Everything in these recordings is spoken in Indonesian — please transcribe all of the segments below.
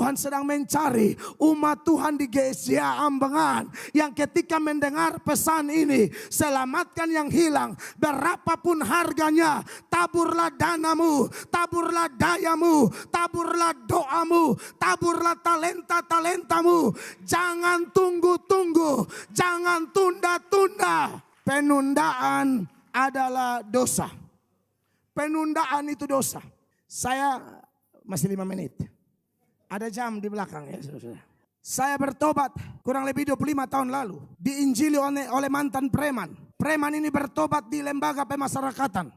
Tuhan sedang mencari umat Tuhan di GSJA Ambengan yang ketika mendengar pesan ini, selamatkan yang hilang, berapapun harganya, taburlah danamu, taburlah dayamu, taburlah doamu, taburlah talenta-talentamu. Jangan tunggu-tunggu, jangan tunda-tunda. Penundaan adalah dosa. Penundaan itu dosa. Saya masih 5 menit. Ada jam di belakang ya saudara. Saya bertobat kurang lebih 25 tahun lalu. Diinjili oleh mantan preman. Preman ini bertobat di lembaga pemasyarakatan.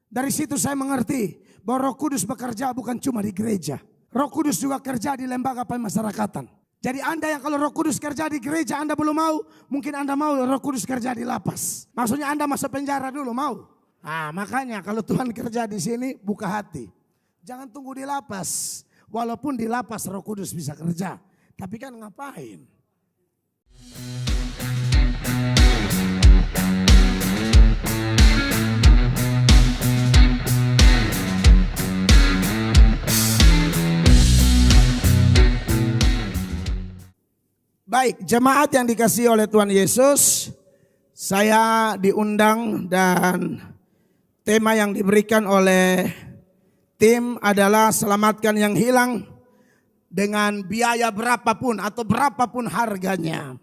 Dari situ saya mengerti bahwa Roh Kudus bekerja bukan cuma di gereja. Roh Kudus juga kerja di lembaga pemasyarakatan. Jadi Anda yang kalau Roh Kudus kerja di gereja Anda belum mau, mungkin Anda mau Roh Kudus kerja di lapas. Maksudnya Anda masuk penjara dulu mau. Nah, makanya kalau Tuhan kerja di sini buka hati. Jangan tunggu di lapas. Walaupun di lapas Roh Kudus bisa kerja. Tapi kan ngapain? Baik, jemaat yang dikasihi oleh Tuhan Yesus, saya diundang dan tema yang diberikan oleh tim adalah selamatkan yang hilang dengan biaya berapapun atau berapapun harganya.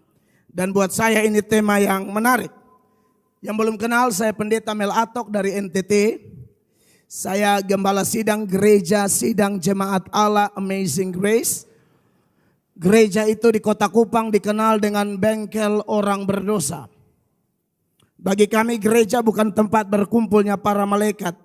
Dan buat saya ini tema yang menarik. Yang belum kenal, saya Pendeta Mel Atok dari NTT. Saya Gembala Sidang Gereja Sidang Jemaat Allah Amazing Grace. Gereja itu di Kota Kupang dikenal dengan bengkel orang berdosa. Bagi kami gereja bukan tempat berkumpulnya para malaikat.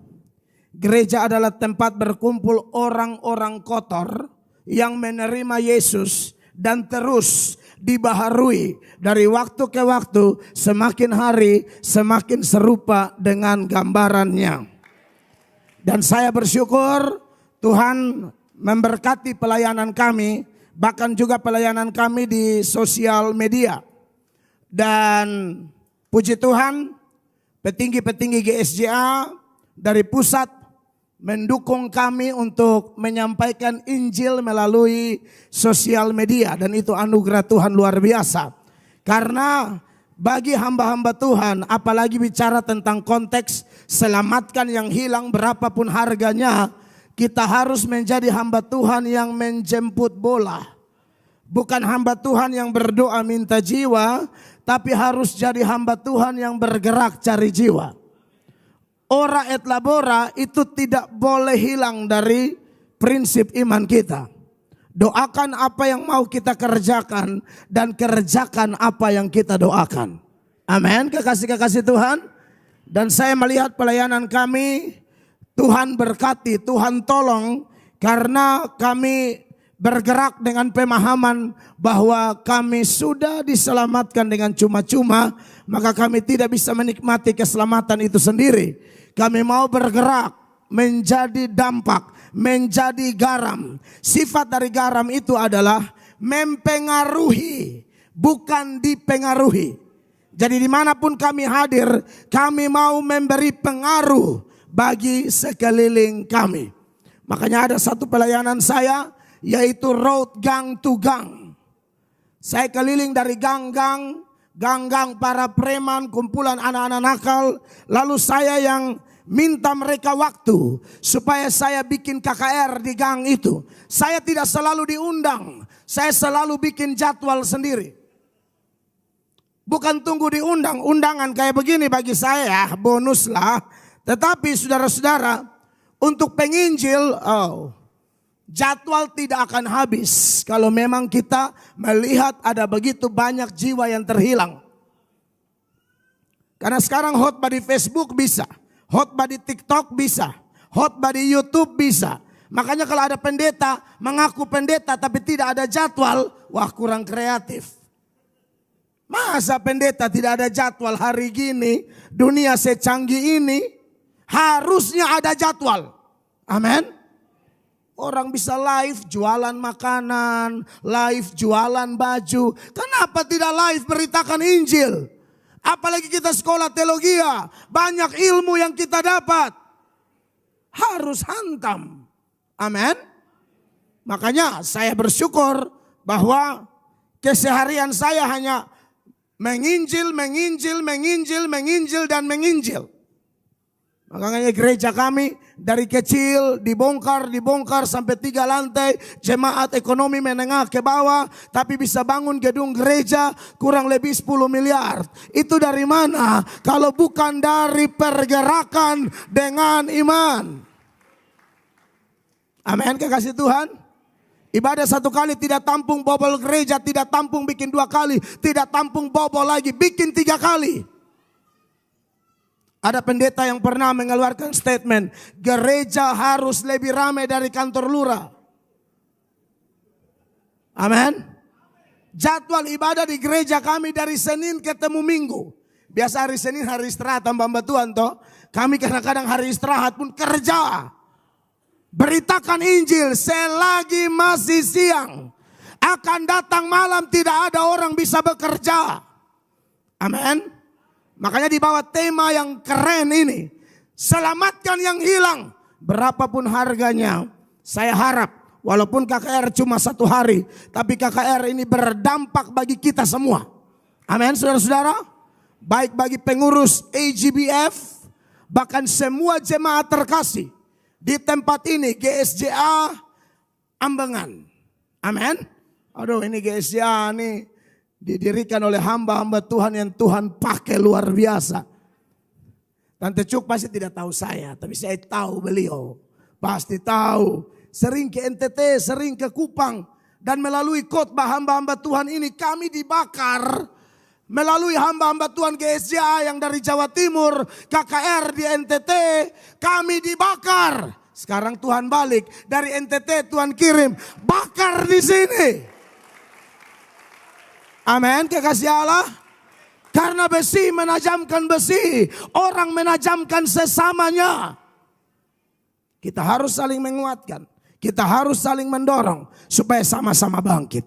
Gereja adalah tempat berkumpul orang-orang kotor yang menerima Yesus dan terus dibaharui dari waktu ke waktu, semakin hari semakin serupa dengan gambarannya. Dan saya bersyukur Tuhan memberkati pelayanan kami. Bahkan juga pelayanan kami di sosial media. Dan puji Tuhan, petinggi-petinggi GSJA dari pusat mendukung kami untuk menyampaikan Injil melalui sosial media. Dan itu anugerah Tuhan luar biasa. Karena bagi hamba-hamba Tuhan, apalagi bicara tentang konteks selamatkan yang hilang berapapun harganya, kita harus menjadi hamba Tuhan yang menjemput bola. Bukan hamba Tuhan yang berdoa minta jiwa, tapi harus jadi hamba Tuhan yang bergerak cari jiwa. Ora et labora itu tidak boleh hilang dari prinsip iman kita. Doakan apa yang mau kita kerjakan dan kerjakan apa yang kita doakan. Amin, kekasih-kekasih Tuhan. Dan saya melihat pelayanan kami, Tuhan berkati, Tuhan tolong karena kami bergerak dengan pemahaman bahwa kami sudah diselamatkan dengan cuma-cuma, maka kami tidak bisa menikmati keselamatan itu sendiri. Kami mau bergerak menjadi dampak, menjadi garam. Sifat dari garam itu adalah mempengaruhi, bukan dipengaruhi. Jadi dimanapun kami hadir, kami mau memberi pengaruh bagi sekeliling kami. Makanya ada satu pelayanan saya yaitu road gang to gang. Saya keliling dari gang-gang para preman, kumpulan anak-anak nakal. Lalu saya yang minta mereka waktu supaya saya bikin KKR di gang itu. Saya tidak selalu diundang, saya selalu bikin jadwal sendiri. Bukan tunggu diundang, undangan kayak begini bagi saya bonus lah. Tetapi saudara-saudara, untuk penginjil, jadwal tidak akan habis kalau memang kita melihat ada begitu banyak jiwa yang terhilang. Karena sekarang khotbah di Facebook bisa, khotbah di TikTok bisa, khotbah di YouTube bisa. Makanya kalau ada pendeta mengaku pendeta tapi tidak ada jadwal, wah kurang kreatif. Masa pendeta tidak ada jadwal hari gini, dunia secanggih ini? Harusnya ada jadwal. Amin. Orang bisa live jualan makanan, live jualan baju. Kenapa tidak live beritakan Injil? Apalagi kita sekolah teologi, banyak ilmu yang kita dapat. Harus hantam. Amin. Makanya saya bersyukur bahwa keseharian saya hanya menginjil, dan menginjil. Makanya gereja kami dari kecil dibongkar sampai 3 lantai. Jemaat ekonomi menengah ke bawah. Tapi bisa bangun gedung gereja kurang lebih 10 miliar. Itu dari mana? Kalau bukan dari pergerakan dengan iman. Amin, kekasih Tuhan. Ibadah 1 kali tidak tampung bobol gereja. Tidak tampung bikin 2 kali. Tidak tampung bobol lagi. Bikin 3 kali. Ada pendeta yang pernah mengeluarkan statement, gereja harus lebih ramai dari kantor lurah. Amin. Jadwal ibadah di gereja kami dari Senin ketemu Minggu. Biasa hari Senin hari istirahat hamba Tuhan toh. Kami kadang-kadang hari istirahat pun kerja. Beritakan Injil selagi masih siang. Akan datang malam tidak ada orang bisa bekerja. Amin. Makanya dibawa tema yang keren ini. Selamatkan yang hilang. Berapapun harganya. Saya harap walaupun KKR cuma 1 hari. Tapi KKR ini berdampak bagi kita semua. Amin saudara-saudara. Baik bagi pengurus AGBF. Bahkan semua jemaat terkasih. Di tempat ini GSJA Ambengan. Amin. Aduh ini GSJA nih. Didirikan oleh hamba-hamba Tuhan yang Tuhan pakai luar biasa. Tante Cuk pasti tidak tahu saya, tapi saya tahu beliau. Pasti tahu. Sering ke NTT, sering ke Kupang. Dan melalui khotbah hamba-hamba Tuhan ini kami dibakar. Melalui hamba-hamba Tuhan GSJA yang dari Jawa Timur, KKR di NTT, kami dibakar. Sekarang Tuhan balik, dari NTT Tuhan kirim, bakar di sini. Amin, kekasih Allah. Karena besi menajamkan besi, orang menajamkan sesamanya. Kita harus saling menguatkan, kita harus saling mendorong supaya sama-sama bangkit.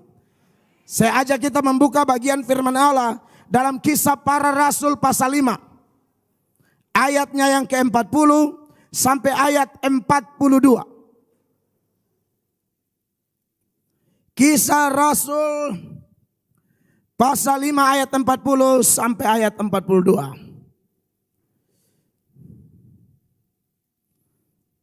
Saya ajak kita membuka bagian firman Allah dalam Kisah Para Rasul pasal 5. Ayatnya yang ke-40 sampai ayat 42. Kisah Rasul pasal 5 ayat 40 sampai ayat 42.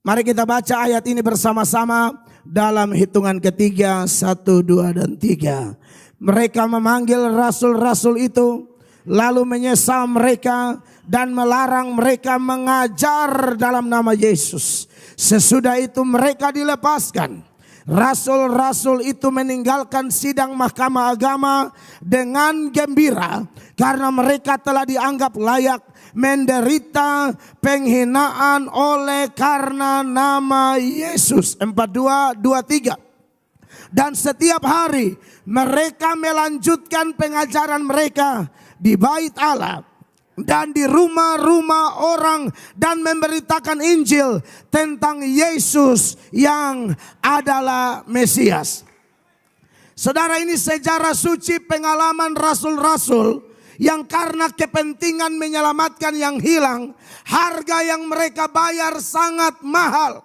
Mari kita baca ayat ini bersama-sama dalam hitungan ketiga, 1, 2, dan 3. Mereka memanggil rasul-rasul itu, lalu menyesal mereka dan melarang mereka mengajar dalam nama Yesus. Sesudah itu mereka dilepaskan. Rasul-rasul itu meninggalkan sidang mahkamah agama dengan gembira karena mereka telah dianggap layak menderita penghinaan oleh karena nama Yesus. 42:23. Dan setiap hari mereka melanjutkan pengajaran mereka di bait Allah dan di rumah-rumah orang dan memberitakan Injil tentang Yesus yang adalah Mesias. Saudara, ini sejarah suci pengalaman rasul-rasul yang karena kepentingan menyelamatkan yang hilang, harga yang mereka bayar sangat mahal.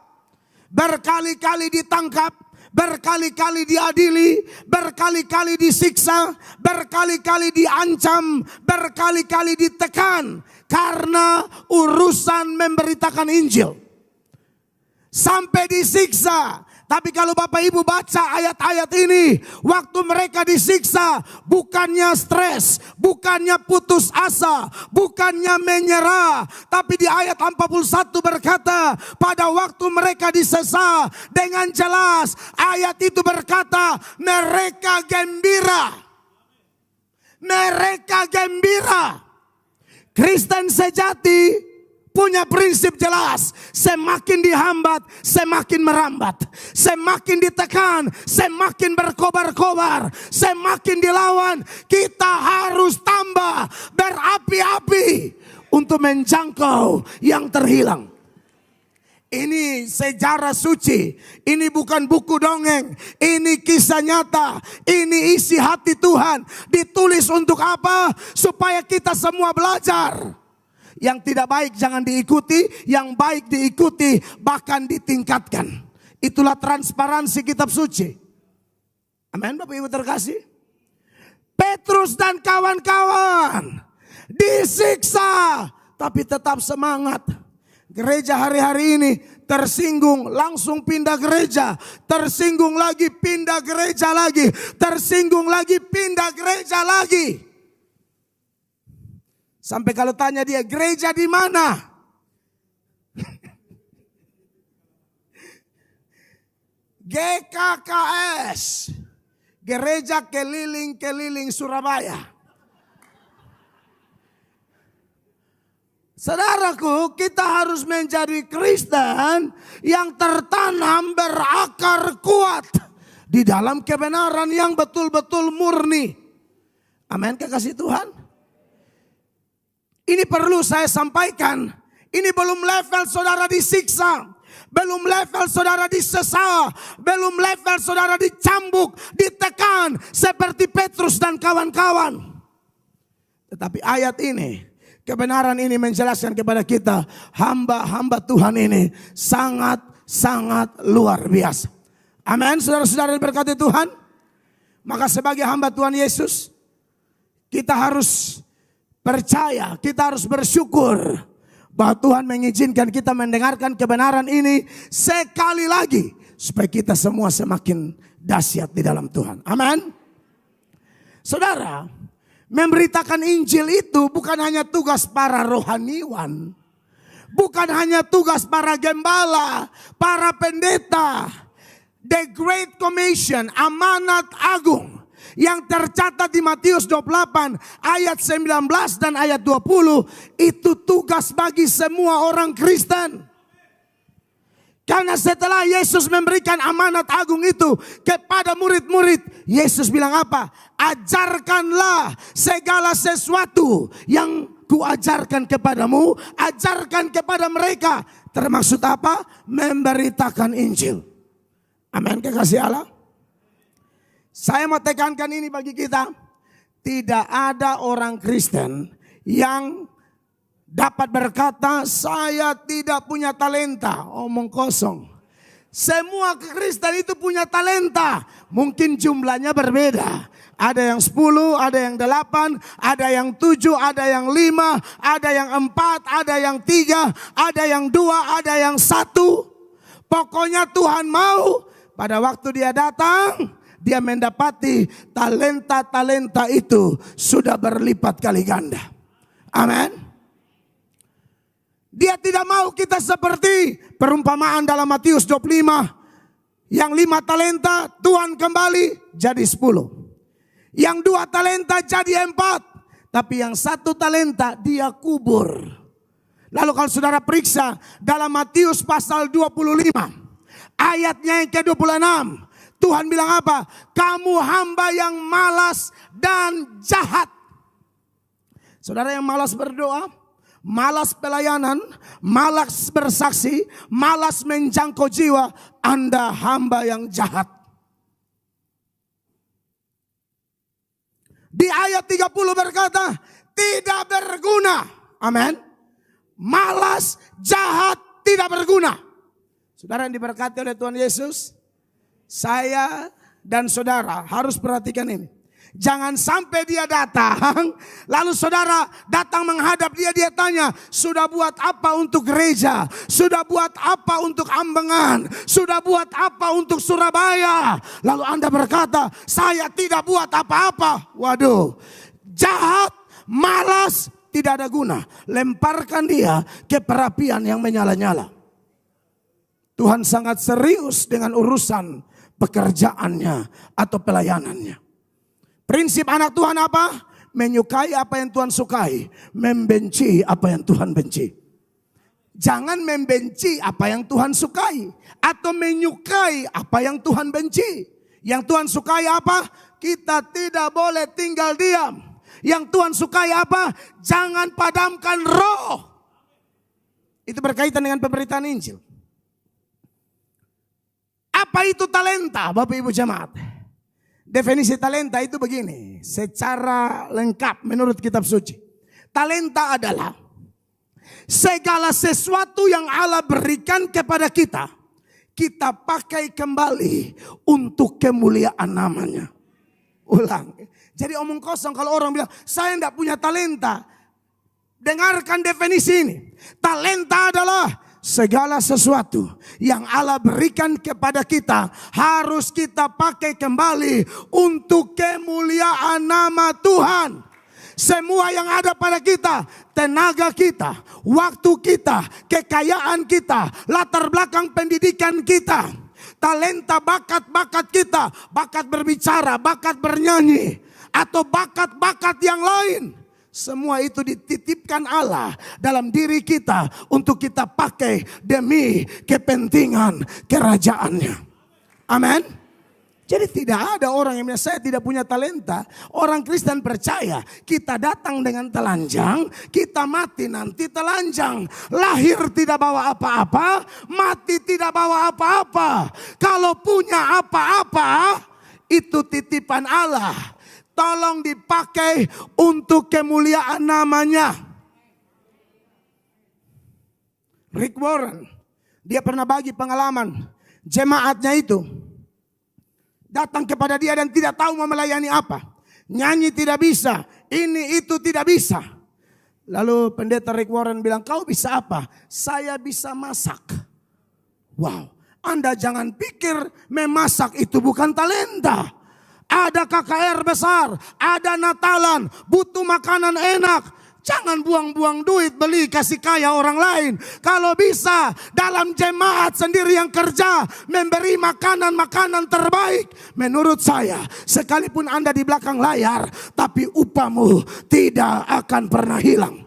Berkali-kali ditangkap, berkali-kali diadili, berkali-kali disiksa, berkali-kali diancam, berkali-kali ditekan karena urusan memberitakan Injil. Sampai disiksa. Tapi kalau Bapak Ibu baca ayat-ayat ini, waktu mereka disiksa, bukannya stres, bukannya putus asa, bukannya menyerah. Tapi di ayat 41 berkata, pada waktu mereka disesa, dengan jelas ayat itu berkata, mereka gembira. Mereka gembira. Kristen sejati punya prinsip jelas. Semakin dihambat, semakin merambat. Semakin ditekan, semakin berkobar-kobar. Semakin dilawan, kita harus tambah berapi-api untuk menjangkau yang terhilang. Ini sejarah suci. Ini bukan buku dongeng. Ini kisah nyata. Ini isi hati Tuhan. Ditulis untuk apa? Supaya kita semua belajar. Yang tidak baik jangan diikuti, yang baik diikuti, bahkan ditingkatkan. Itulah transparansi kitab suci. Amin, Bapak Ibu terkasih. Petrus dan kawan-kawan disiksa, tapi tetap semangat. Gereja hari-hari ini tersinggung, langsung pindah gereja. Tersinggung lagi, pindah gereja lagi. Tersinggung lagi, pindah gereja lagi. Sampai kalau tanya dia, gereja di mana? GKKS, Gereja Keliling-Keliling Surabaya. Saudaraku, kita harus menjadi Kristen yang tertanam berakar kuat di dalam kebenaran yang betul-betul murni. Amin, kekasih Tuhan. Ini perlu saya sampaikan. Ini belum level saudara disiksa. Belum level saudara disesal. Belum level saudara dicambuk, ditekan seperti Petrus dan kawan-kawan. Tetapi ayat ini, kebenaran ini menjelaskan kepada kita, hamba-hamba Tuhan ini sangat-sangat luar biasa. Amin, saudara-saudara diberkati Tuhan. Maka sebagai hamba Tuhan Yesus, kita harus percaya, kita harus bersyukur bahwa Tuhan mengizinkan kita mendengarkan kebenaran ini sekali lagi, supaya kita semua semakin dahsyat di dalam Tuhan. Amin. Saudara, memberitakan Injil itu bukan hanya tugas para rohaniwan, bukan hanya tugas para gembala, para pendeta. The Great Commission, amanat agung yang tercatat di Matius 28 ayat 19 dan ayat 20, itu tugas bagi semua orang Kristen. Karena setelah Yesus memberikan amanat agung itu kepada murid-murid, Yesus bilang apa? Ajarkanlah segala sesuatu yang kuajarkan kepadamu, ajarkan kepada mereka. Termaksud apa? Memberitakan Injil. Amin, kekasih Allah. Saya mau tekankan ini bagi kita. Tidak ada orang Kristen yang dapat berkata, saya tidak punya talenta. Omong kosong. Semua Kristen itu punya talenta. Mungkin jumlahnya berbeda. Ada yang 10, ada yang 8, ada yang 7, ada yang 5, ada yang 4, ada yang 3, ada yang 2, ada yang 1. Pokoknya Tuhan mau pada waktu dia datang, dia mendapati talenta-talenta itu sudah berlipat kali ganda. Amin. Dia tidak mau kita seperti perumpamaan dalam Matius 25. Yang 5 talenta Tuhan kembali jadi 10. Yang 2 talenta jadi 4. Tapi yang 1 talenta dia kubur. Lalu kalau saudara periksa dalam Matius pasal 25. Ayatnya yang ke-26. Tuhan bilang apa? Kamu hamba yang malas dan jahat. Saudara yang malas berdoa, malas pelayanan, malas bersaksi, malas menjangkau jiwa, Anda hamba yang jahat. Di ayat 30 berkata, tidak berguna. Amin. Malas, jahat, tidak berguna. Saudara yang diberkati oleh Tuhan Yesus, saya dan saudara harus perhatikan ini. Jangan sampai dia datang, lalu saudara datang menghadap dia, dia tanya, sudah buat apa untuk gereja? Sudah buat apa untuk Ambengan? Sudah buat apa untuk Surabaya? Lalu Anda berkata, saya tidak buat apa-apa. Waduh, jahat, malas, tidak ada guna. Lemparkan dia ke perapian yang menyala-nyala. Tuhan sangat serius dengan urusan pekerjaannya atau pelayanannya. Prinsip anak Tuhan apa? Menyukai apa yang Tuhan sukai, membenci apa yang Tuhan benci. Jangan membenci apa yang Tuhan sukai atau menyukai apa yang Tuhan benci. Yang Tuhan sukai apa? Kita tidak boleh tinggal diam. Yang Tuhan sukai apa? Jangan padamkan roh. Itu berkaitan dengan pemberitaan Injil. Apa itu talenta, Bapak Ibu jemaat? Definisi talenta itu begini, secara lengkap menurut kitab suci. Talenta adalah segala sesuatu yang Allah berikan kepada kita. kita pakai kembali untuk kemuliaan namanya. Ulang. Jadi omong kosong kalau orang bilang, saya tidak punya talenta. Dengarkan definisi ini. Talenta adalah segala sesuatu yang Allah berikan kepada kita harus kita pakai kembali untuk kemuliaan nama Tuhan. Semua yang ada pada kita, tenaga kita, waktu kita, kekayaan kita, latar belakang pendidikan kita, talenta, bakat-bakat kita, bakat berbicara, bakat bernyanyi, atau bakat-bakat yang lain. Semua itu dititipkan Allah dalam diri kita untuk kita pakai demi kepentingan kerajaannya. Amin. Jadi tidak ada orang yang bilang saya tidak punya talenta. Orang Kristen percaya kita datang dengan telanjang, kita mati nanti telanjang. Lahir tidak bawa apa-apa, mati tidak bawa apa-apa. Kalau punya apa-apa, itu titipan Allah. Tolong dipakai untuk kemuliaan namanya. Rick Warren, dia pernah bagi pengalaman jemaatnya itu. Datang kepada dia dan tidak tahu mau melayani apa. Nyanyi tidak bisa, ini itu tidak bisa. Lalu pendeta Rick Warren bilang, kau bisa apa? Saya bisa masak. Wow, Anda jangan pikir memasak itu bukan talenta. Ada KKR besar, ada Natalan, butuh makanan enak. Jangan buang-buang duit beli kasih kaya orang lain. Kalau bisa dalam jemaat sendiri yang kerja memberi makanan-makanan terbaik. Menurut saya sekalipun Anda di belakang layar, tapi upahmu tidak akan pernah hilang.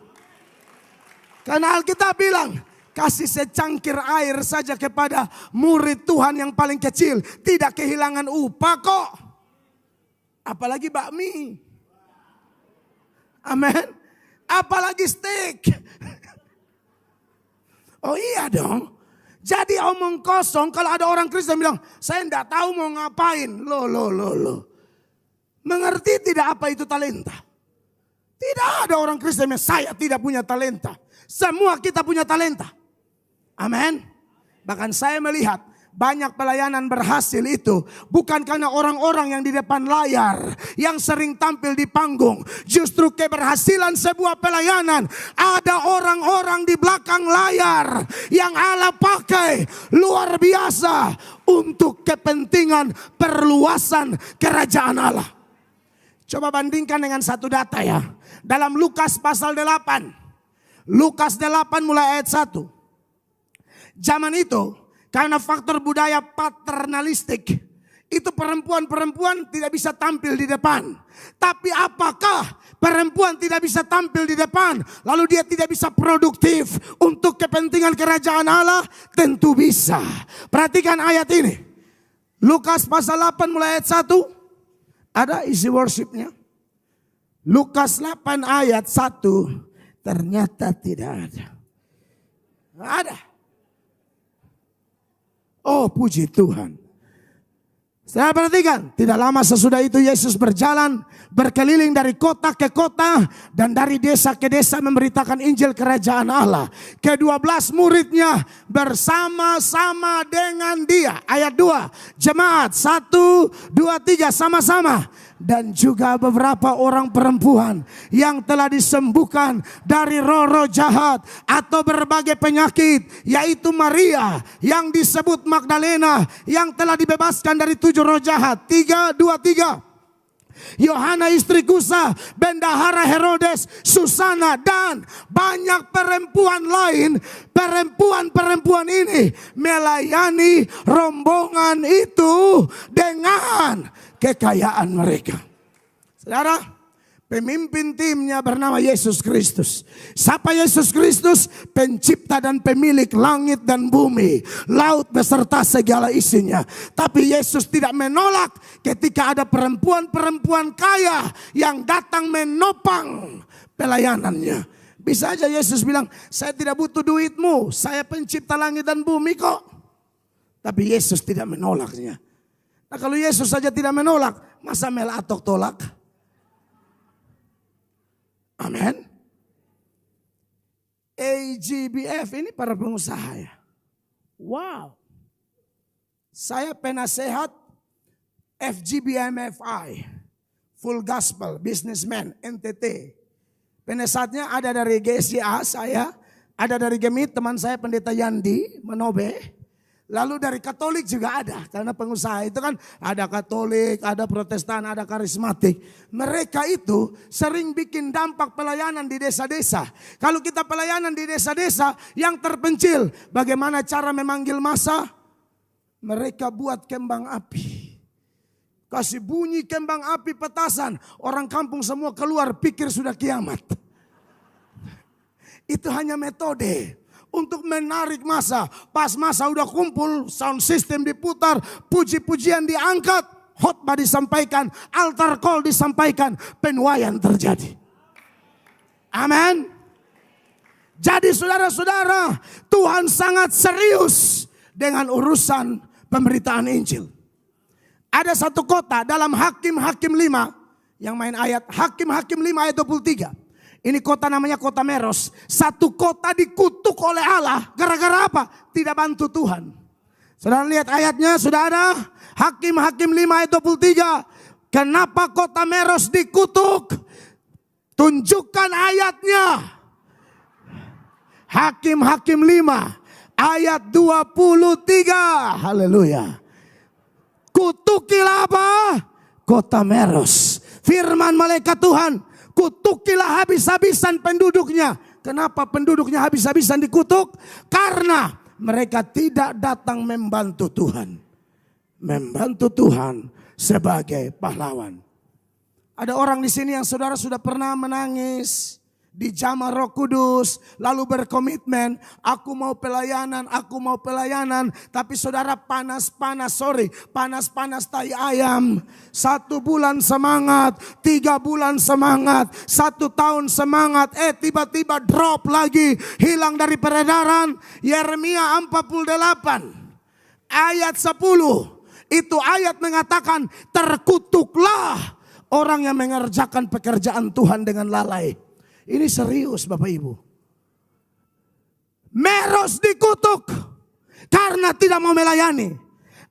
Karena Alkitab bilang, kasih secangkir air saja kepada murid Tuhan yang paling kecil, tidak kehilangan upah kok. Apalagi bakmi. Amin. Apalagi steak. Oh iya dong. Jadi omong kosong kalau ada orang Kristen bilang, saya tidak tahu mau ngapain. Loh. Mengerti tidak apa itu talenta? Tidak ada orang Kristen yang saya tidak punya talenta. Semua kita punya talenta. Amin. Bahkan saya melihat banyak pelayanan berhasil itu bukan karena orang-orang yang di depan layar, yang sering tampil di panggung. Justru keberhasilan sebuah pelayanan ada orang-orang di belakang layar yang Allah pakai luar biasa untuk kepentingan perluasan kerajaan Allah. Coba bandingkan dengan satu data ya. Dalam Lukas pasal 8. Lukas 8 mulai ayat 1. Zaman itu karena faktor budaya paternalistik, itu perempuan-perempuan tidak bisa tampil di depan. Tapi apakah perempuan tidak bisa tampil di depan, lalu dia tidak bisa produktif untuk kepentingan kerajaan Allah? Tentu bisa. Perhatikan ayat ini. Lukas pasal 8 mulai ayat 1. Ada isi worshipnya. Lukas 8 ayat 1. Ternyata tidak ada. Ada. Oh puji Tuhan. Saya perhatikan, tidak lama sesudah itu Yesus berjalan, berkeliling dari kota ke kota dan dari desa ke desa memberitakan Injil kerajaan Allah. Ke-12 muridnya bersama-sama dengan dia. Ayat 2, jemaat 1, 2, 3 sama-sama. Dan juga beberapa orang perempuan yang telah disembuhkan dari roh-roh jahat atau berbagai penyakit. Yaitu Maria yang disebut Magdalena yang telah dibebaskan dari 7 roh jahat. 3, 2, 3. Yohana istri Kusa, bendahara Herodes, Susana dan banyak perempuan lain. Perempuan-perempuan ini melayani rombongan itu dengan kekayaan mereka. Saudara, pemimpin timnya bernama Yesus Kristus. Siapa Yesus Kristus? Pencipta dan pemilik langit dan bumi, laut beserta segala isinya. Tapi Yesus tidak menolak ketika ada perempuan-perempuan kaya yang datang menopang pelayanannya. Bisa aja Yesus bilang, saya tidak butuh duitmu, saya pencipta langit dan bumi kok. Tapi Yesus tidak menolaknya. Nah kalau Yesus saja tidak menolak, masa Melatok tolak? Amin. AGBF ini para pengusaha ya. Wow. Saya penasehat FGBMFI, Full Gospel Businessman NTT. Penasehatnya ada dari GSJA saya, ada dari Gemit teman saya Pendeta Yandi Manobe. Lalu dari Katolik juga ada, karena pengusaha itu kan ada Katolik, ada Protestan, ada karismatik. Mereka itu sering bikin dampak pelayanan di desa-desa. Kalau kita pelayanan di desa-desa yang terpencil, bagaimana cara memanggil massa? Mereka buat kembang api. Kasih bunyi kembang api petasan, orang kampung semua keluar pikir sudah kiamat. Itu hanya metode untuk menarik massa. Pas massa udah kumpul, sound system diputar, puji-pujian diangkat, khotbah disampaikan, altar call disampaikan, penuaian terjadi. Amin. Jadi saudara-saudara, Tuhan sangat serius dengan urusan pemberitaan Injil. Ada satu kota dalam Hakim-Hakim 5 yang main ayat Hakim-Hakim 5 ayat 23. Ini kota namanya kota Meros. Satu kota dikutuk oleh Allah. Gara-gara apa? Tidak bantu Tuhan. Saudara lihat ayatnya, sudah ada. Hakim-Hakim 5 ayat 23. Kenapa kota Meros dikutuk? Tunjukkan ayatnya. Hakim-Hakim 5 ayat 23. Haleluya. Kutukilah apa? Kota Meros. Firman malaikat Tuhan. Kutukilah habis-habisan penduduknya. Kenapa penduduknya habis-habisan dikutuk? Karena mereka tidak datang membantu Tuhan. Membantu Tuhan sebagai pahlawan. Ada orang di sini yang saudara sudah pernah menangis di jamah Roh Kudus, lalu berkomitmen, aku mau pelayanan, aku mau pelayanan. Tapi saudara panas-panas tai ayam. 1 bulan semangat, 3 bulan semangat, 1 tahun semangat, tiba-tiba drop lagi, hilang dari peredaran. Yeremia 48 ayat 10, itu ayat mengatakan terkutuklah orang yang mengerjakan pekerjaan Tuhan dengan lalai. Ini serius Bapak Ibu. Meros dikutuk karena tidak mau melayani.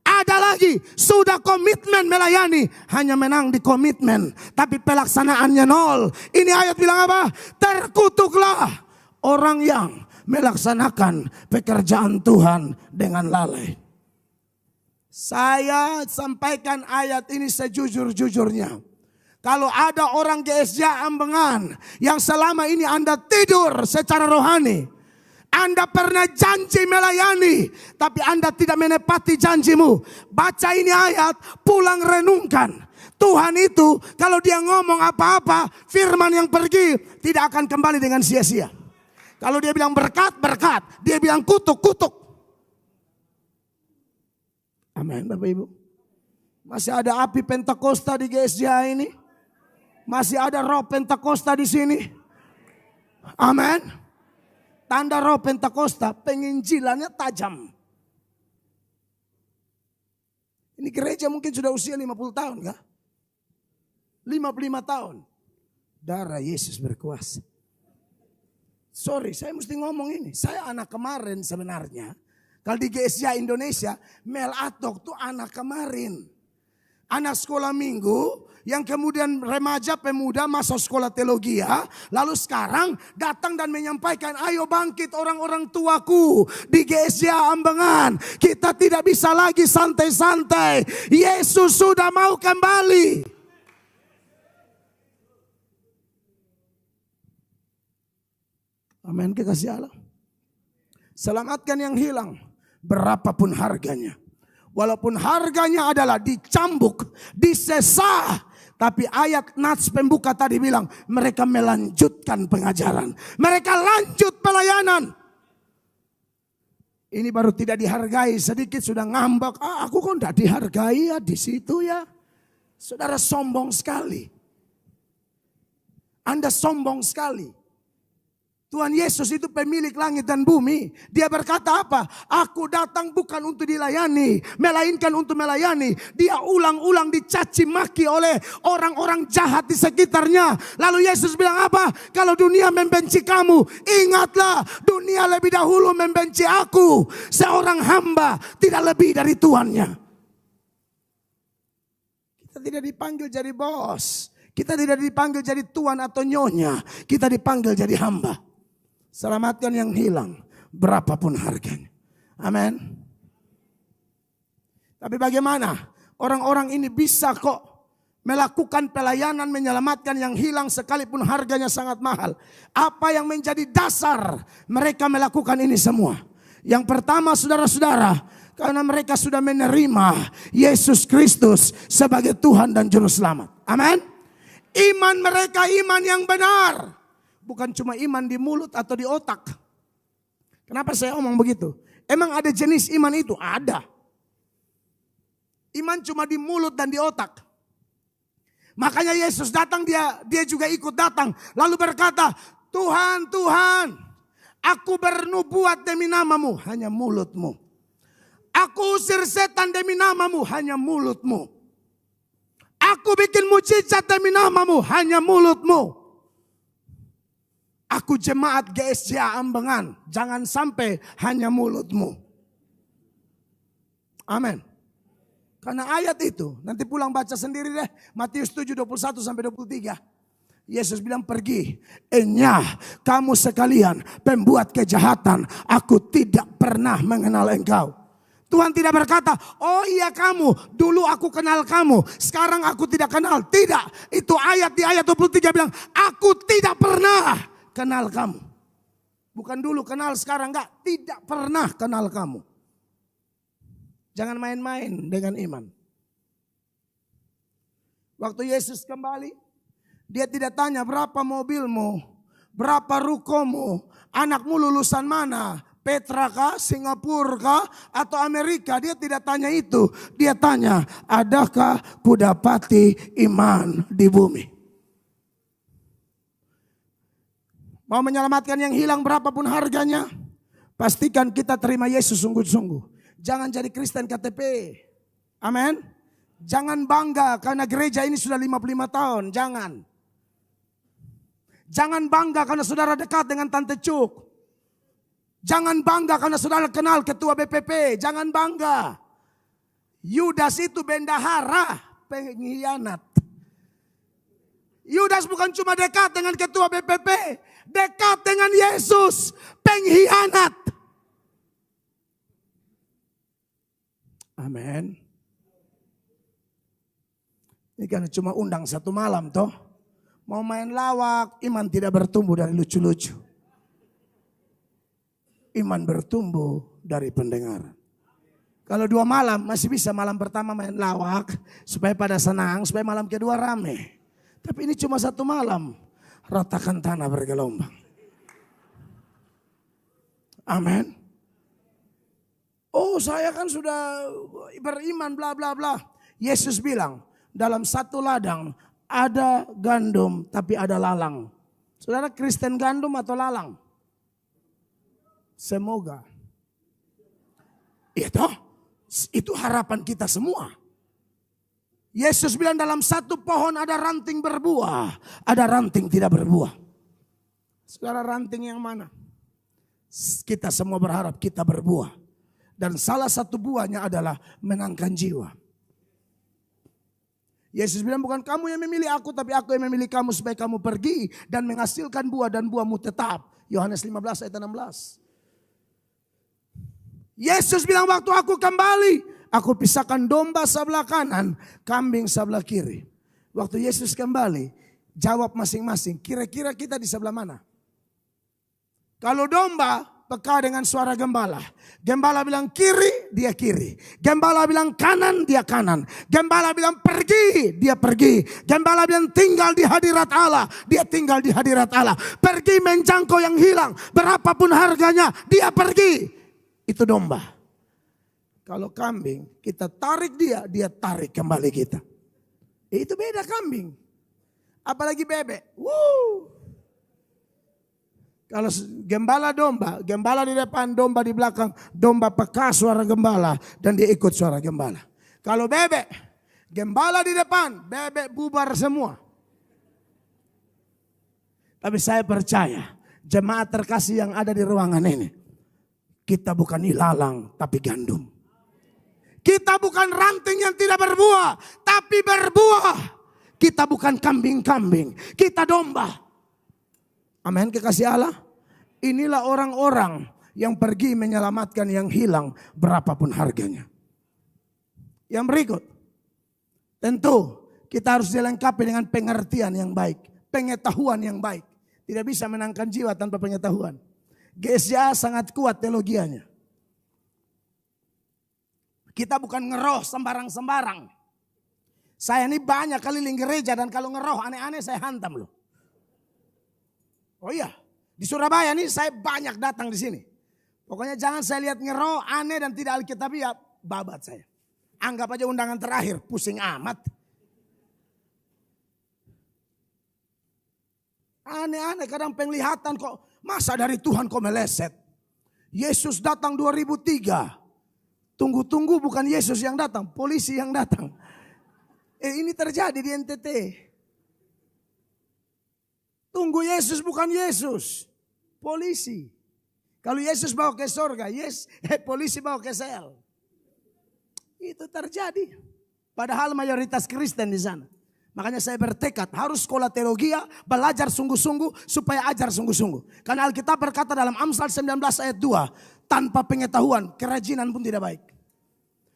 Ada lagi sudah komitmen melayani, hanya menang di komitmen tapi pelaksanaannya nol. Ini ayat bilang apa? Terkutuklah orang yang melaksanakan pekerjaan Tuhan dengan lalai. Saya sampaikan ayat ini sejujur-jujurnya. Kalau ada orang GSJ Ambengan yang selama ini Anda tidur secara rohani, Anda pernah janji melayani, tapi Anda tidak menepati janjimu. Baca ini ayat, pulang renungkan. Tuhan itu kalau dia ngomong apa-apa, firman yang pergi tidak akan kembali dengan sia-sia. Kalau dia bilang berkat, berkat. Dia bilang kutuk, kutuk. Amin Bapak Ibu. Masih ada api Pentakosta di GSJ ini. Masih ada roh Pentakosta di sini. Amin. Tanda roh Pentakosta, penginjilannya tajam. Ini gereja mungkin sudah usia 50 tahun kah? 55 tahun. Darah Yesus berkuasa. Sorry, saya mesti ngomong ini. Saya anak kemarin sebenarnya. Kalau di GSJ Indonesia, Mel Atok tuh anak kemarin. Anak sekolah minggu yang kemudian remaja pemuda masuk sekolah teologi, lalu sekarang datang dan menyampaikan, ayo bangkit orang-orang tuaku di GSJ Ambengan. Kita tidak bisa lagi santai-santai. Yesus sudah mau kembali. Amin, kekasih Allah. Selamatkan yang hilang berapapun harganya. Walaupun harganya adalah dicambuk, disesah. Tapi ayat nats pembuka tadi bilang mereka melanjutkan pengajaran. Mereka lanjut pelayanan. Ini baru tidak dihargai, sedikit sudah ngambek. Aku kok tidak dihargai ya di situ ya. Saudara sombong sekali. Anda sombong sekali. Tuhan Yesus itu pemilik langit dan bumi. Dia berkata apa? Aku datang bukan untuk dilayani, melainkan untuk melayani. Dia ulang-ulang dicaci maki oleh orang-orang jahat di sekitarnya. Lalu Yesus bilang apa? Kalau dunia membenci kamu, ingatlah dunia lebih dahulu membenci aku. Seorang hamba tidak lebih dari tuannya. Kita tidak dipanggil jadi bos. Kita tidak dipanggil jadi tuan atau nyonya. Kita dipanggil jadi hamba. Selamatkan yang hilang, berapapun harganya. Amin. Tapi bagaimana orang-orang ini bisa kok melakukan pelayanan menyelamatkan yang hilang sekalipun harganya sangat mahal? Apa yang menjadi dasar mereka melakukan ini semua? Yang pertama, saudara-saudara, karena mereka sudah menerima Yesus Kristus sebagai Tuhan dan Juru Selamat. Amin. Iman mereka iman yang benar. Bukan cuma iman di mulut atau di otak. Kenapa saya omong begitu? Emang ada jenis iman itu? Ada. Iman cuma di mulut dan di otak. Makanya Yesus datang, dia juga ikut datang. Lalu berkata, Tuhan, Tuhan, aku bernubuat demi namamu, hanya mulutmu. Aku usir setan demi namamu, hanya mulutmu. Aku bikin mujizat demi namamu, hanya mulutmu. Aku jemaat GSJA Ambengan, jangan sampai hanya mulutmu. Amin. Karena ayat itu, nanti pulang baca sendiri deh. Matius 7, 21 sampai 23. Yesus bilang pergi. Enyah kamu sekalian pembuat kejahatan. Aku tidak pernah mengenal engkau. Tuhan tidak berkata, oh iya kamu, dulu aku kenal kamu, sekarang aku tidak kenal. Tidak, itu ayat di ayat 23 bilang, aku tidak pernah kenal kamu. Bukan dulu kenal, sekarang enggak. Tidak pernah kenal kamu. Jangan main-main dengan iman. Waktu Yesus kembali, dia tidak tanya berapa mobilmu, berapa rukomu, anakmu lulusan mana, Petra kah, Singapura kah, atau Amerika. Dia tidak tanya itu. Dia tanya, adakah kudapati iman di bumi? Mau menyelamatkan yang hilang berapapun harganya, pastikan kita terima Yesus sungguh-sungguh. Jangan jadi Kristen KTP. Amin. Jangan bangga karena gereja ini sudah 55 tahun. Jangan. Jangan bangga karena saudara dekat dengan Tante Cuk. Jangan bangga karena saudara kenal ketua BPP. Jangan bangga. Yudas itu bendahara, pengkhianat. Yudas bukan cuma dekat dengan ketua BPP. Dekat dengan Yesus, pengkhianat. Amin. Ini kan cuma undang satu malam toh. Mau main lawak, iman tidak bertumbuh dari lucu-lucu. Iman bertumbuh dari pendengaran. Kalau 2 malam masih bisa, malam pertama main lawak supaya pada senang, supaya malam kedua rame. Tapi ini cuma 1 malam. Ratakan tanah bergelombang. Amin. Oh saya kan sudah beriman bla bla bla. Yesus bilang dalam 1 ladang ada gandum tapi ada lalang. Saudara Kristen gandum atau lalang? Semoga. Itu harapan kita semua. Yesus bilang dalam 1 pohon ada ranting berbuah, ada ranting tidak berbuah. Saudara ranting yang mana? Kita semua berharap kita berbuah. Dan salah satu buahnya adalah menangkan jiwa. Yesus bilang bukan kamu yang memilih aku, tapi aku yang memilih kamu supaya kamu pergi dan menghasilkan buah dan buahmu tetap. Yohanes 15 ayat 16. Yesus bilang waktu aku kembali, aku pisahkan domba sebelah kanan, kambing sebelah kiri. Waktu Yesus kembali, jawab masing-masing, kira-kira kita di sebelah mana? Kalau domba peka dengan suara gembala. Gembala bilang kiri, dia kiri. Gembala bilang kanan, dia kanan. Gembala bilang pergi, dia pergi. Gembala bilang tinggal di hadirat Allah, dia tinggal di hadirat Allah. Pergi menjangkau yang hilang, berapapun harganya, dia pergi. Itu domba. Kalau kambing, kita tarik dia tarik kembali kita. Itu beda kambing. Apalagi bebek. Kalau gembala domba, gembala di depan, domba di belakang, domba peka suara gembala dan dia ikut suara gembala. Kalau bebek, gembala di depan, bebek bubar semua. Tapi saya percaya, jemaat terkasih yang ada di ruangan ini, kita bukan ilalang tapi gandum. Kita bukan ranting yang tidak berbuah, tapi berbuah. Kita bukan kambing-kambing, kita domba. Amin, kekasih Allah. Inilah orang-orang yang pergi menyelamatkan yang hilang berapapun harganya. Yang berikut, tentu kita harus dilengkapi dengan pengertian yang baik, pengetahuan yang baik. Tidak bisa menangkan jiwa tanpa pengetahuan. GSJA sangat kuat teologianya. Kita bukan ngeroh sembarang-sembarang. Saya ini banyak keliling gereja dan kalau ngeroh aneh-aneh saya hantam loh. Oh iya, di Surabaya nih saya banyak datang di sini. Pokoknya jangan saya lihat ngeroh aneh dan tidak alkitabiah, babat saya. Anggap aja undangan terakhir, pusing amat. Aneh-aneh kadang penglihatan kok, masa dari Tuhan kok meleset. Yesus datang 2003. Tunggu-tunggu bukan Yesus yang datang, polisi yang datang. Ini terjadi di NTT. Tunggu Yesus bukan Yesus, polisi. Kalau Yesus bawa ke surga, polisi bawa ke sel. Itu terjadi. Padahal mayoritas Kristen di sana. Makanya saya bertekad harus sekolah teologi, belajar sungguh-sungguh supaya ajar sungguh-sungguh. Karena Alkitab berkata dalam Amsal 19 ayat 2, tanpa pengetahuan kerajinan pun tidak baik.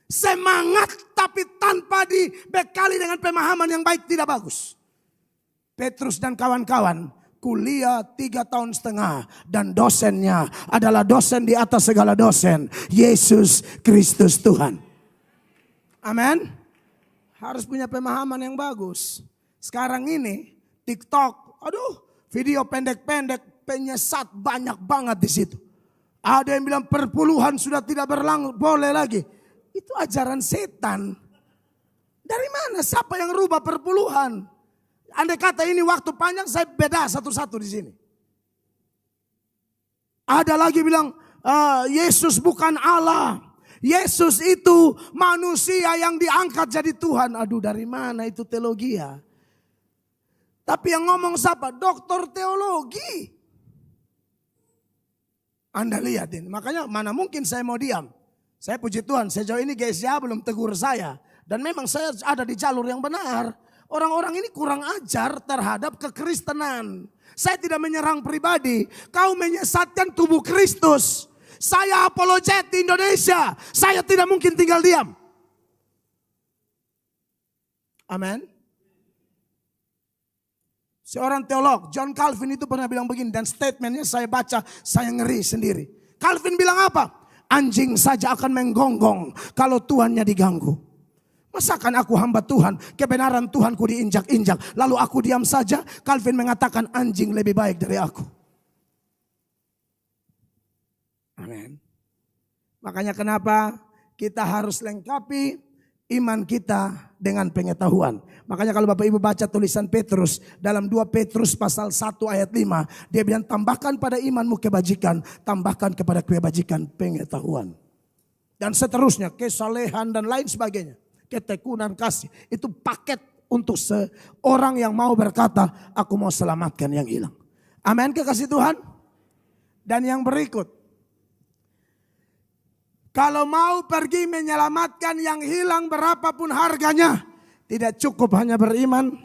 Semangat tapi tanpa dibekali dengan pemahaman yang baik tidak bagus. Petrus dan kawan-kawan kuliah 3,5 tahun dan dosennya adalah dosen di atas segala dosen, Yesus Kristus Tuhan. Amin. Harus punya pemahaman yang bagus. Sekarang ini TikTok, video pendek-pendek penyesat banyak banget di situ. Ada yang bilang perpuluhan sudah tidak boleh lagi. Itu ajaran setan. Dari mana? Siapa yang rubah perpuluhan? Andai kata ini waktu panjang saya beda satu-satu di sini. Ada lagi bilang Yesus bukan Allah. Yesus itu manusia yang diangkat jadi Tuhan. Aduh, dari mana itu teologi ya? Tapi yang ngomong siapa? Doktor teologi. Anda lihatin. Makanya mana mungkin saya mau diam. Saya puji Tuhan, sejauh ini GSJA belum tegur saya. Dan memang saya ada di jalur yang benar. Orang-orang ini kurang ajar terhadap kekristenan. Saya tidak menyerang pribadi. Kau menyesatkan tubuh Kristus. Saya apologet di Indonesia. Saya tidak mungkin tinggal diam. Amin. Seorang teolog, John Calvin itu pernah bilang begini. Dan statementnya saya baca, saya ngeri sendiri. Calvin bilang apa? Anjing saja akan menggonggong kalau tuannya diganggu. Masakan aku hamba Tuhan, kebenaran Tuhanku diinjak-injak. Lalu aku diam saja. Calvin mengatakan anjing lebih baik dari aku. Amin. Makanya kenapa kita harus lengkapi iman kita dengan pengetahuan. Makanya kalau Bapak Ibu baca tulisan Petrus dalam 2 Petrus pasal 1 ayat 5. Dia bilang tambahkan pada imanmu kebajikan, tambahkan kepada kebajikan pengetahuan. Dan seterusnya kesalehan dan lain sebagainya. Ketekunan kasih. Itu paket untuk seorang yang mau berkata aku mau selamatkan yang hilang. Amin, kekasih Tuhan. Dan yang berikut. Kalau mau pergi menyelamatkan yang hilang berapapun harganya. Tidak cukup hanya beriman.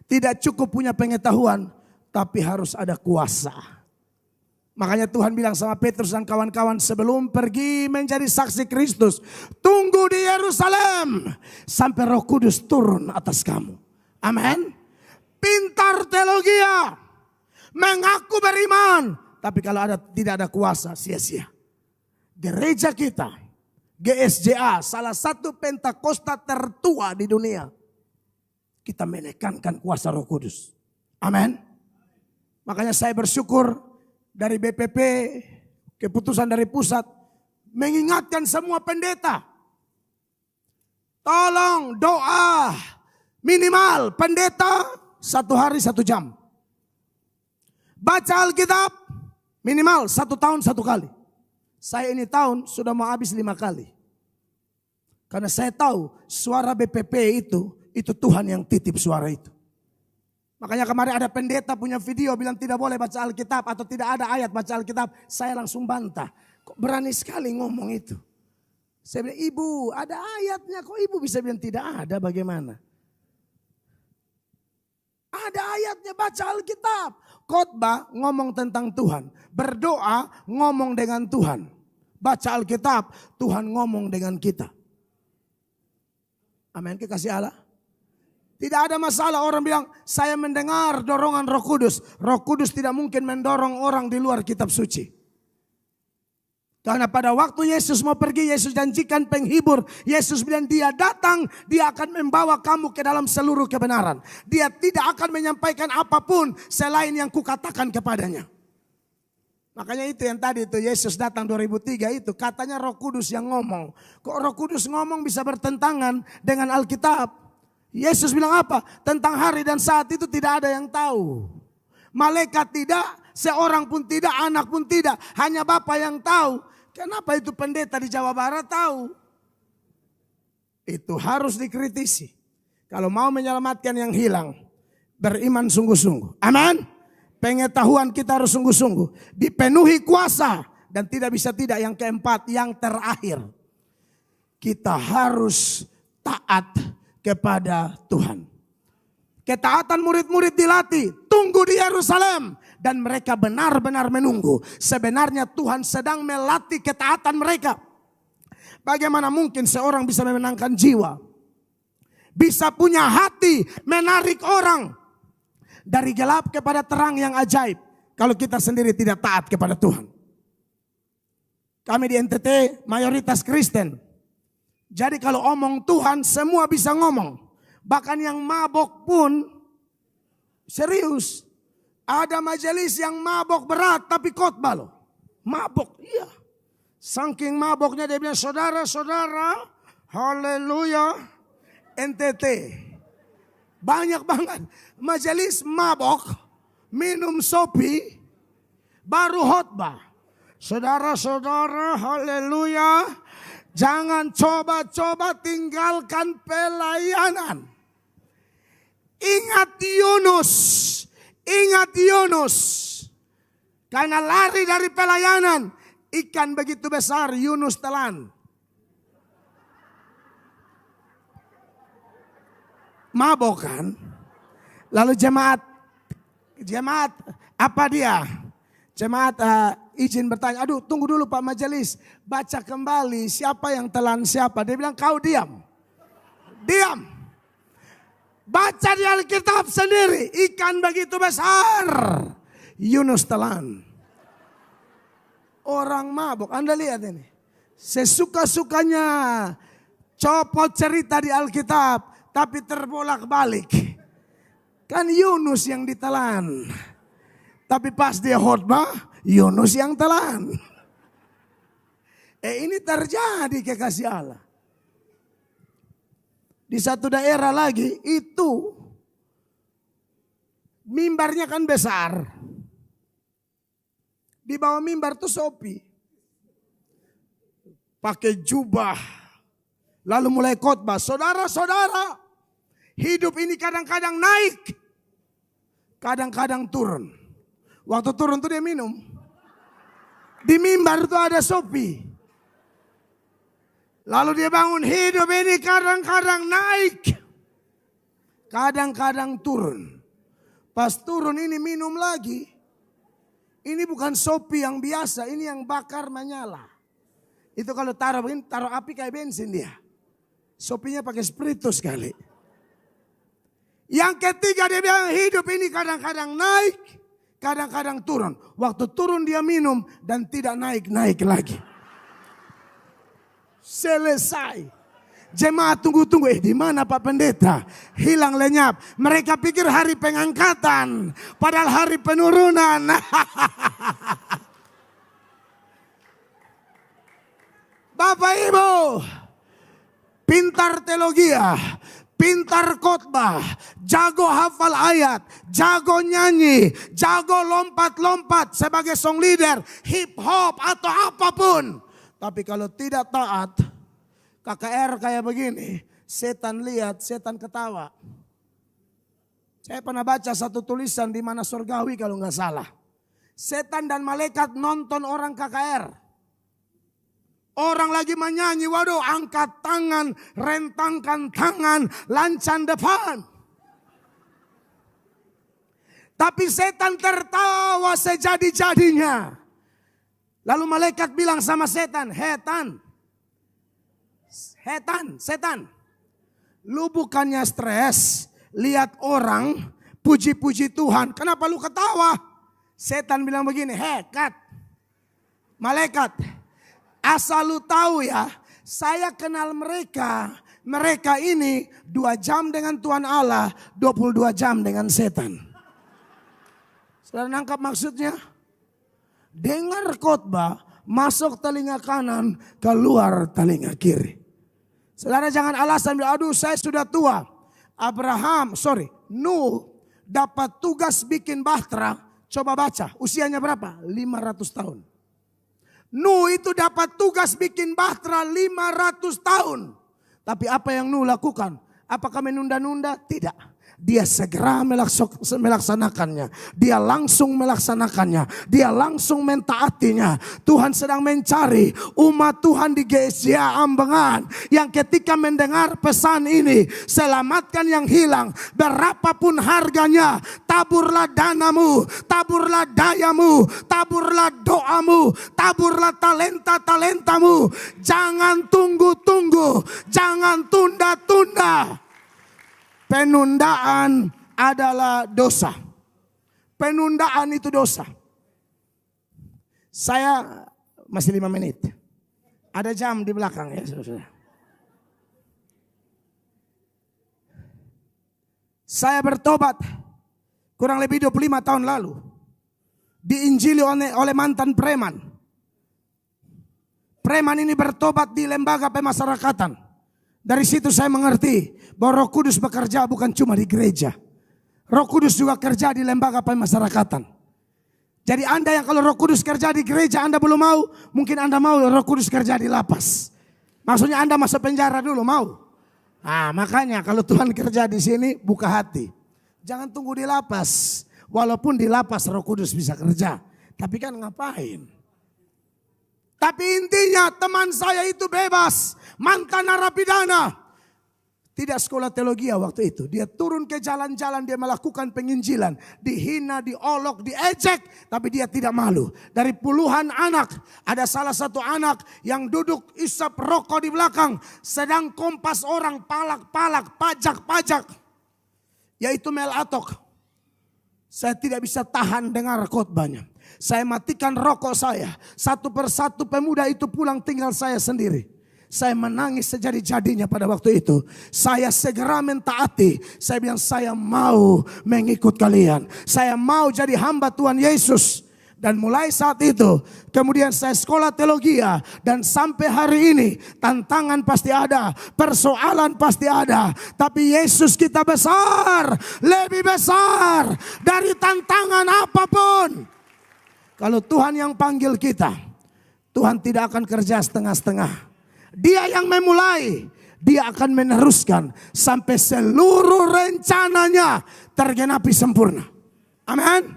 Tidak cukup punya pengetahuan. Tapi harus ada kuasa. Makanya Tuhan bilang sama Petrus dan kawan-kawan. Sebelum pergi menjadi saksi Kristus. Tunggu di Yerusalem. Sampai Roh Kudus turun atas kamu. Amin. Pintar teologi. Mengaku beriman. Tapi kalau tidak ada kuasa sia-sia. Gereja kita, GSJA, salah satu Pentakosta tertua di dunia. Kita menekankan kuasa Roh Kudus. Amin. Makanya saya bersyukur dari BPP, keputusan dari pusat, mengingatkan semua pendeta. Tolong doa minimal pendeta 1 hari 1 jam. Baca Alkitab Minimal 1 tahun 1 kali. Saya ini tahun sudah mau habis 5 kali. Karena saya tahu suara BPP itu Tuhan yang titip suara itu. Makanya kemarin ada pendeta punya video bilang tidak boleh baca Alkitab atau tidak ada ayat baca Alkitab. Saya langsung bantah. Kok berani sekali ngomong itu. Saya bilang, ibu ada ayatnya, kok ibu bisa bilang tidak ada, bagaimana? Ada ayatnya, baca Alkitab. Khotbah ngomong tentang Tuhan. Berdoa ngomong dengan Tuhan. Baca Alkitab, Tuhan ngomong dengan kita. Amin, kekasih Allah. Tidak ada masalah orang bilang, saya mendengar dorongan Roh Kudus. Roh Kudus tidak mungkin mendorong orang di luar kitab suci. Karena pada waktu Yesus mau pergi, Yesus janjikan penghibur. Yesus bilang dia datang, dia akan membawa kamu ke dalam seluruh kebenaran. Dia tidak akan menyampaikan apapun selain yang kukatakan kepadanya. Makanya itu yang tadi itu Yesus datang 2003 itu katanya Roh Kudus yang ngomong. Kok Roh Kudus ngomong bisa bertentangan dengan Alkitab? Yesus bilang apa? Tentang hari dan saat itu tidak ada yang tahu. Malaikat tidak, seorang pun tidak, anak pun tidak. Hanya Bapa yang tahu. Kenapa itu pendeta di Jawa Barat tahu? Itu harus dikritisi. Kalau mau menyelamatkan yang hilang, beriman sungguh-sungguh. Amin. Pengetahuan kita harus sungguh-sungguh. Dipenuhi kuasa. Dan tidak bisa tidak, yang keempat, yang terakhir. Kita harus taat kepada Tuhan. Ketaatan murid-murid dilatih. Tunggu di Yerusalem. Dan mereka benar-benar menunggu. Sebenarnya Tuhan sedang melatih ketaatan mereka. Bagaimana mungkin seorang bisa memenangkan jiwa? Bisa punya hati menarik orang. Dari gelap kepada terang yang ajaib. Kalau kita sendiri tidak taat kepada Tuhan. Kami di NTT mayoritas Kristen. Jadi kalau omong Tuhan semua bisa ngomong. Bahkan yang mabok pun serius. Ada majelis yang mabok berat tapi khotbah loh. Mabok, iya. Saking maboknya dia bilang, saudara-saudara, haleluya, NTT. Banyak banget majelis mabok, minum sopi, baru khotbah. Saudara-saudara, haleluya, jangan coba-coba tinggalkan pelayanan. Ingat Yunus, ingat Yunus. Karena lari dari pelayanan, ikan begitu besar Yunus telan. Mabok kan? Lalu jemaat apa dia? Jemaat izin bertanya, aduh tunggu dulu Pak Majelis, baca kembali siapa yang telan siapa. Dia bilang kau diam. Diam. Baca di Alkitab sendiri, ikan begitu besar. Yunus telan. Orang mabok, Anda lihat ini. Sesuka-sukanya copot cerita di Alkitab. Tapi terbolak-balik. Kan Yunus yang ditelan. Tapi pas dia khotbah, Yunus yang telan. Ini terjadi kekasih Allah. Di satu daerah lagi itu mimbarnya kan besar. Di bawah mimbar tuh sopi. Pakai jubah. Lalu mulai khotbah, saudara-saudara, hidup ini kadang-kadang naik, kadang-kadang turun. Waktu turun tuh dia minum. Di mimbar itu ada sopi. Lalu dia bangun, hidup ini kadang-kadang naik, kadang-kadang turun. Pas turun ini minum lagi. Ini bukan sopi yang biasa, ini yang bakar menyala. Itu kalau taruh api kayak bensin dia. Sopinya pakai spiritus kali. Yang ketiga dia bilang hidup ini kadang-kadang naik, kadang-kadang turun. Waktu turun dia minum dan tidak naik-naik lagi. Selesai. Jemaat tunggu-tunggu, di mana Pak Pendeta? Hilang lenyap. Mereka pikir hari pengangkatan, padahal hari penurunan. Bapak Ibu, pintar teologia, pintar khotbah, jago hafal ayat, jago nyanyi, jago lompat-lompat sebagai song leader, hip hop atau apapun. Tapi kalau tidak taat, KKR kayak begini, setan lihat, setan ketawa. Saya pernah baca satu tulisan di mana surgawi kalau nggak salah. Setan dan malaikat nonton orang KKR. Orang lagi menyanyi, waduh, angkat tangan, rentangkan tangan, lancan depan. Tapi setan tertawa sejadi-jadinya. Lalu malaikat bilang sama setan, setan, lu bukannya stres, lihat orang puji-puji Tuhan, kenapa lu ketawa? Setan bilang begini, malaikat, asal lu tahu ya, saya kenal mereka. Mereka ini 2 jam dengan Tuhan Allah, 22 jam dengan setan. Saudara nangkap maksudnya? Dengar khotbah, masuk telinga kanan, keluar telinga kiri. Saudara jangan alasan, aduh saya sudah tua. Nuh dapat tugas bikin bahtera. Coba baca, usianya berapa? 500 tahun. Nuh itu dapat tugas bikin bahtera 500 tahun. Tapi apa yang Nuh lakukan? Apakah menunda-nunda? Tidak. Dia segera melaksanakannya. Dia langsung melaksanakannya. Dia langsung mentaatinya. Tuhan sedang mencari umat Tuhan di Gesia Ambengan yang ketika mendengar pesan ini, selamatkan yang hilang berapapun harganya. Taburlah danamu, taburlah dayamu, taburlah doamu, taburlah talenta-talentamu. Jangan tunggu-tunggu, jangan tunda-tunda. Penundaan adalah dosa. Penundaan itu dosa. Saya masih 5 menit. Ada jam di belakang ya saudara. Saya bertobat kurang lebih 25 tahun lalu. Diinjili oleh mantan preman. Preman ini bertobat di lembaga pemasyarakatan. Dari situ saya mengerti bahwa Roh Kudus bekerja bukan cuma di gereja. Roh Kudus juga kerja di lembaga pemasyarakatan. Jadi Anda yang kalau Roh Kudus kerja di gereja Anda belum mau, mungkin Anda mau Roh Kudus kerja di lapas. Maksudnya Anda masuk penjara dulu, mau? Nah, makanya kalau Tuhan kerja di sini, buka hati. Jangan tunggu di lapas. Walaupun di lapas Roh Kudus bisa kerja. Tapi kan ngapain? Tapi intinya teman saya itu bebas. Mantan narapidana. Tidak sekolah teologi waktu itu. Dia turun ke jalan-jalan, dia melakukan penginjilan. Dihina, diolok, diejek. Tapi dia tidak malu. Dari puluhan anak, ada salah satu anak yang duduk isap rokok di belakang. Sedang kompas orang, palak-palak, pajak-pajak. Yaitu Mel Atok. Saya tidak bisa tahan dengar khotbahnya. Saya matikan rokok saya. Satu persatu pemuda itu pulang, tinggal saya sendiri. Saya menangis sejadi-jadinya pada waktu itu. Saya segera mentaati. Saya bilang saya mau mengikut kalian. Saya mau jadi hamba Tuhan Yesus. Dan mulai saat itu kemudian saya sekolah teologi. Dan sampai hari ini tantangan pasti ada. Persoalan pasti ada. Tapi Yesus kita besar. Lebih besar dari tantangan apapun. Kalau Tuhan yang panggil kita, Tuhan tidak akan kerja setengah-setengah. Dia yang memulai, dia akan meneruskan sampai seluruh rencananya tergenapi sempurna. Amin.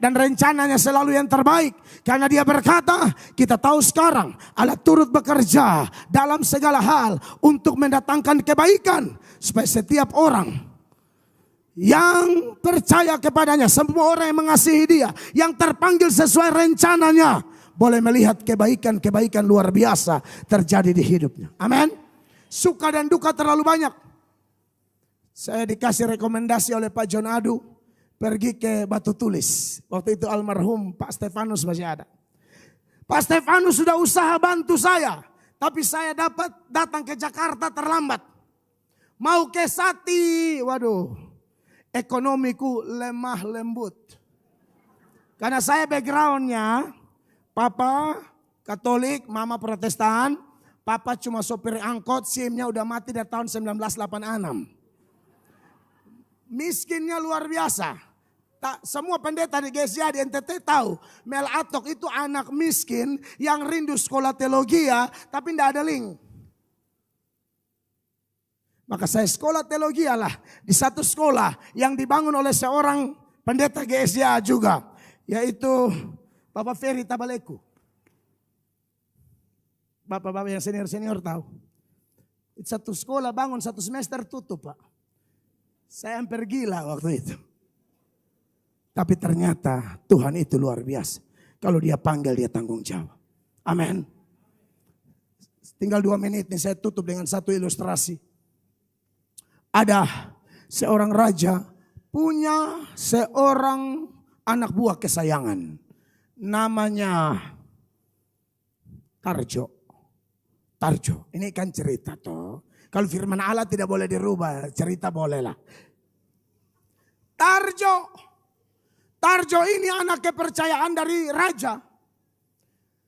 Dan rencananya selalu yang terbaik. Karena dia berkata, kita tahu sekarang Allah turut bekerja dalam segala hal untuk mendatangkan kebaikan. Supaya setiap orang yang percaya kepadanya, semua orang yang mengasihi dia, yang terpanggil sesuai rencananya, boleh melihat kebaikan-kebaikan luar biasa terjadi di hidupnya. Amin. Suka dan duka terlalu banyak. Saya dikasih rekomendasi oleh Pak John Adu, pergi ke Batu Tulis. Waktu itu almarhum Pak Stefanus masih ada. Pak Stefanus sudah usaha bantu saya, tapi saya datang ke Jakarta terlambat. Mau ke Sati, waduh. Ekonomiku lemah lembut. Karena saya backgroundnya, papa Katolik, mama Protestan. Papa cuma sopir angkot, SIM-nya udah mati dari tahun 1986. miskinnya luar biasa. Semua pendeta di GSJ di NTT tahu, Mel Atok itu anak miskin yang rindu sekolah teologi tapi tidak ada link. Maka saya sekolah teologi lah di satu sekolah yang dibangun oleh seorang pendeta GSJ juga, yaitu Bapak Ferry Tabaleku. Bapak-bapak yang senior-senior tahu. Satu sekolah bangun, satu semester tutup, Pak. Saya hampir gila waktu itu. Tapi ternyata Tuhan itu luar biasa. Kalau dia panggil, dia tanggung jawab. Amin. Tinggal 2 menit nih, saya tutup dengan satu ilustrasi. Ada seorang raja punya seorang anak buah kesayangan. Namanya Tarjo. Ini kan cerita toh. Kalau firman Allah tidak boleh dirubah, cerita boleh lah. Tarjo ini anak kepercayaan dari raja.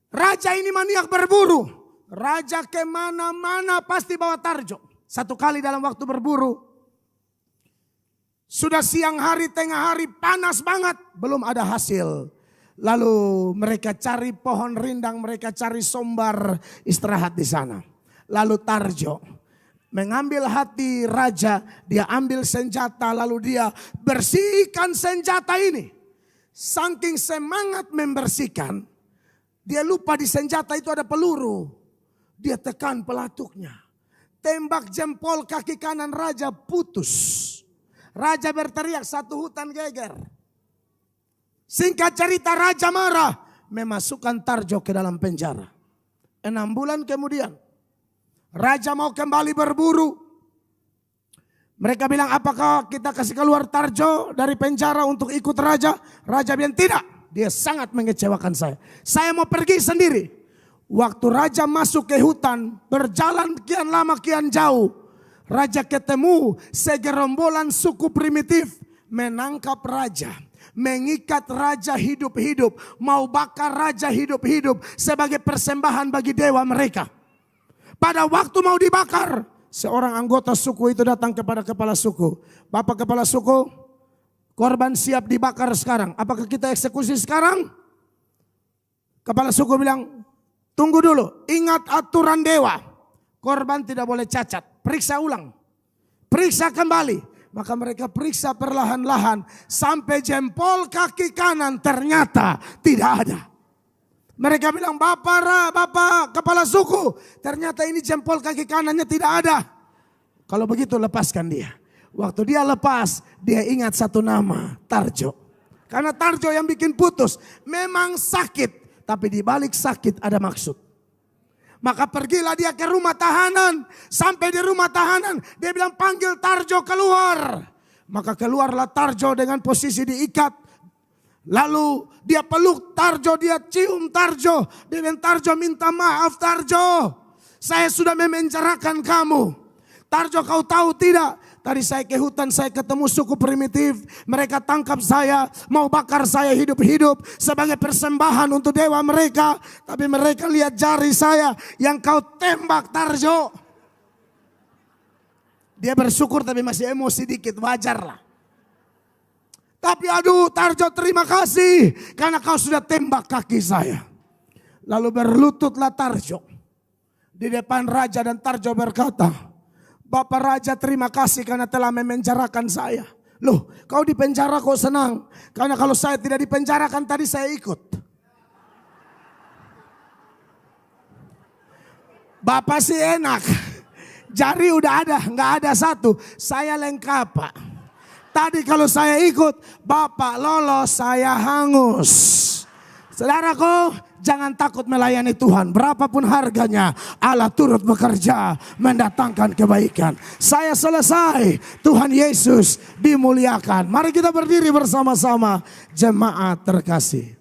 Raja ini maniak berburu. Raja kemana-mana pasti bawa Tarjo. Satu kali dalam waktu berburu. Sudah siang hari, tengah hari, panas banget. Belum ada hasil. Lalu mereka cari pohon rindang, mereka cari sombar, istirahat di sana. Lalu Tarjo mengambil hati raja, dia ambil senjata, lalu dia bersihkan senjata ini. Saking semangat membersihkan, dia lupa di senjata itu ada peluru. Dia tekan pelatuknya. Tembak jempol kaki kanan raja putus. Raja berteriak, satu hutan geger. Singkat cerita raja marah, memasukkan Tarjo ke dalam penjara. 6 bulan kemudian, raja mau kembali berburu. Mereka bilang, apakah kita kasih keluar Tarjo dari penjara untuk ikut raja? Raja bilang tidak, dia sangat mengecewakan saya. Saya mau pergi sendiri. Waktu raja masuk ke hutan, berjalan kian lama kian jauh. Raja ketemu segerombolan suku primitif menangkap raja. Mengikat raja hidup-hidup. Mau bakar raja hidup-hidup sebagai persembahan bagi dewa mereka. Pada waktu mau dibakar, seorang anggota suku itu datang kepada kepala suku. Bapak kepala suku, korban siap dibakar sekarang. Apakah kita eksekusi sekarang? Kepala suku bilang, tunggu dulu, ingat aturan dewa. Korban tidak boleh cacat, periksa ulang. Periksa kembali. Maka mereka periksa perlahan-lahan sampai jempol kaki kanan ternyata tidak ada. Mereka bilang, Bapak kepala suku, ternyata ini jempol kaki kanannya tidak ada. Kalau begitu lepaskan dia. Waktu dia lepas, dia ingat satu nama, Tarjo. Karena Tarjo yang bikin putus. Memang sakit, tapi di balik sakit ada maksud. Maka pergilah dia ke rumah tahanan. Sampai di rumah tahanan, dia bilang panggil Tarjo keluar. Maka keluarlah Tarjo dengan posisi diikat. Lalu dia peluk Tarjo, dia cium Tarjo. Dia bilang, Tarjo minta maaf Tarjo. Saya sudah memenjarakan kamu. Tarjo, kau tahu tidak? Tadi saya ke hutan, saya ketemu suku primitif. Mereka tangkap saya, mau bakar saya hidup-hidup sebagai persembahan untuk dewa mereka. Tapi mereka lihat jari saya yang kau tembak Tarjo. Dia bersyukur tapi masih emosi dikit, wajar lah. Tapi aduh Tarjo, terima kasih karena kau sudah tembak kaki saya. Lalu berlututlah Tarjo di depan raja dan Tarjo berkata, Bapak Raja, terima kasih karena telah memenjarakan saya. Loh, kau di penjara kok senang? Karena kalau saya tidak dipenjarakan tadi saya ikut. Bapak sih enak. Jari udah ada, nggak ada satu. Saya lengkap, Pak. Tadi kalau saya ikut, Bapak lolos, saya hangus. Saudaraku, jangan takut melayani Tuhan. Berapapun harganya, Allah turut bekerja mendatangkan kebaikan. Saya selesai, Tuhan Yesus dimuliakan. Mari kita berdiri bersama-sama, jemaat terkasih.